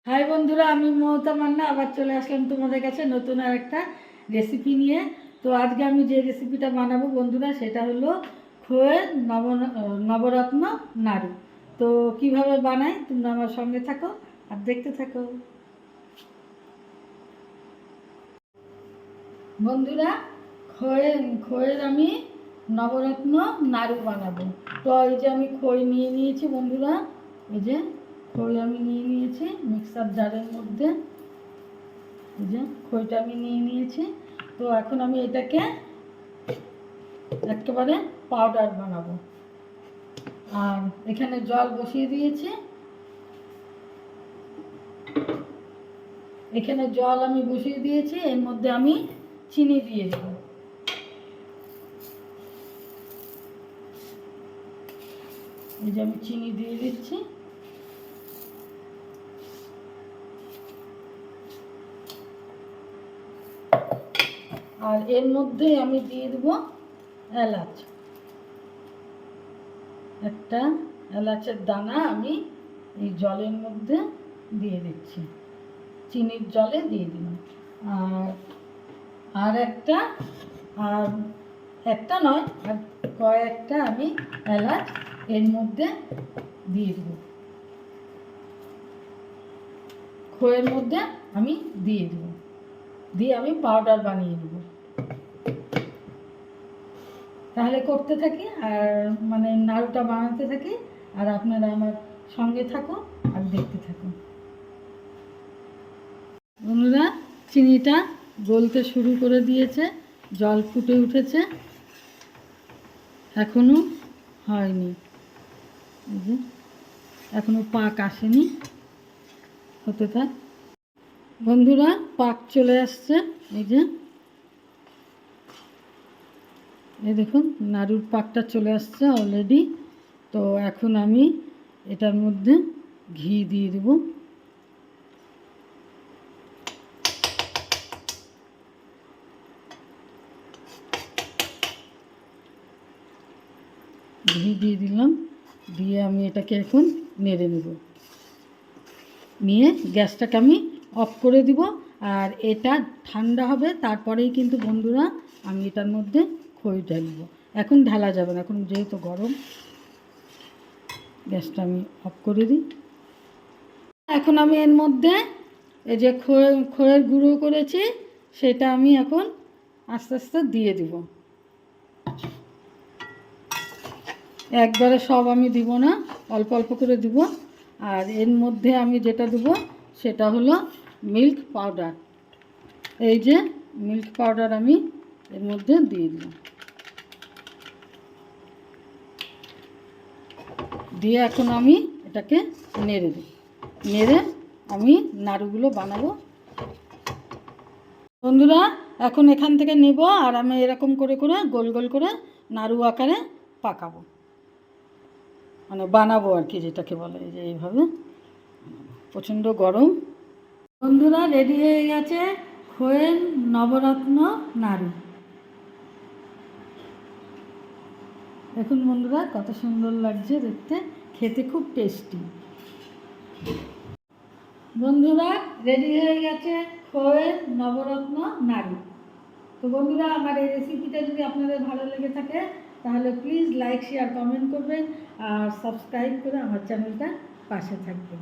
High বন্ধুরা, আমি মমতা মান্না আবার চলে আসলাম তোমাদের কাছে নতুন আর একটা রেসিপি নিয়ে। তো আজকে আমি যে রেসিপিটা বানাবো বন্ধুরা, সেটা হলো খোয়ের নবরত্ন নাড়ু। তো কিভাবে বানাই তোমরা আমার সঙ্গে থাকো আর দেখতে থাকো। বন্ধুরা, খোয়ের আমি নবরত্ন নাড়ু বানাবো। তো এই যে আমি খই নিয়ে নিয়েছি বন্ধুরা, এই যে খই আমি নিয়ে নিয়েছি মিক্সার জারের মধ্যে। এই যে খইটা আমি নিয়ে নিয়েছি। তো এখন আমি এটাকে একেবারে পাউডার বানাবো। আর এখানে জল বসিয়ে দিয়েছি, এখানে জল আমি বসিয়ে দিয়েছি, এর মধ্যে আমি চিনি দিয়ে দেব। এই যে আমি চিনি দিয়ে দিচ্ছি। আর এর মধ্যে আমি দিয়ে দেবো এলাচ, একটা এলাচের দানা আমি এই জলের মধ্যে দিয়ে দিচ্ছি, চিনির জলে দিয়ে দিলাম। আর একটা আর একটা নয়, আর কয়েকটা আমি এলাচ এর মধ্যে দিয়ে দেবো, খইয়ের মধ্যে আমি দিয়ে দেবো, দিয়ে আমি পাউডার বানিয়ে নেব। তাহলে করতে থাকি আর মানে নাড়ুটা বানাতে থাকি, আর আপনারা আমার সঙ্গে থাকুন আর দেখতে থাকুন। বন্ধুরা, চিনিটা গলতে শুরু করে দিয়েছে, জল ফুটে উঠেছে, এখনো হয়নি, এই যে এখনো পাক আসেনি, হতে থাক। বন্ধুরা, পাক চলে আসছে, এই যে এই দেখুন নাড়ুর পাকটা চলে আসছে অলরেডি। তো এখন আমি এটার মধ্যে ঘি দিয়ে দেব। ঘি দিয়ে দিলাম, দিয়ে আমি এটাকে এখন নেড়ে নেব, নিয়ে গ্যাসটাকে আমি অফ করে দিব। আর এটা ঠান্ডা হবে, তারপরেই কিন্তু বন্ধুরা আমি এটার মধ্যে খই ঢালব। এখন ঢালা যাবে না, এখন যেহেতু গরম। গ্যাসটা আমি অফ করে দিই। এখন আমি এর মধ্যে এই যে খইয়ের গুঁড়ো করেছি, সেটা আমি এখন আস্তে আস্তে দিয়ে দিব। একবারে সব আমি দিব না, অল্প অল্প করে দিব। আর এর মধ্যে আমি যেটা দেব সেটা হলো মিল্ক পাউডার। এই যে মিল্ক পাউডার আমি এর মধ্যে দিয়ে দিলাম, দিয়ে এখন আমি এটাকে নেড়ে দিই, নেড়ে আমি নাড়ুগুলো বানাবো। বন্ধুরা, এখন এখান থেকে নেব আর আমি এরকম করে করে গোল গোল করে নাড়ু আকারে পাকাবো, মানে বানাবো আর কি, যেটাকে বলে এই যে এইভাবে। প্রচণ্ড গরম। বন্ধুরা, রেডি হয়ে গেছে খোয়ের নবরত্ন নাড়ু। দেখুন বন্ধুরা, কত সুন্দর লাগছে দেখতে, খেতে খুব টেস্টি। বন্ধুরা, রেডি হয়ে গেছে খোয়ের নবরত্ন নাড়ু। তো বন্ধুরা, আমার এই রেসিপিটা যদি আপনাদের ভালো লেগে থাকে তাহলে প্লিজ লাইক শেয়ার কমেন্ট করবেন আর সাবস্ক্রাইব করে আমার চ্যানেলটা পাশে থাকবেন।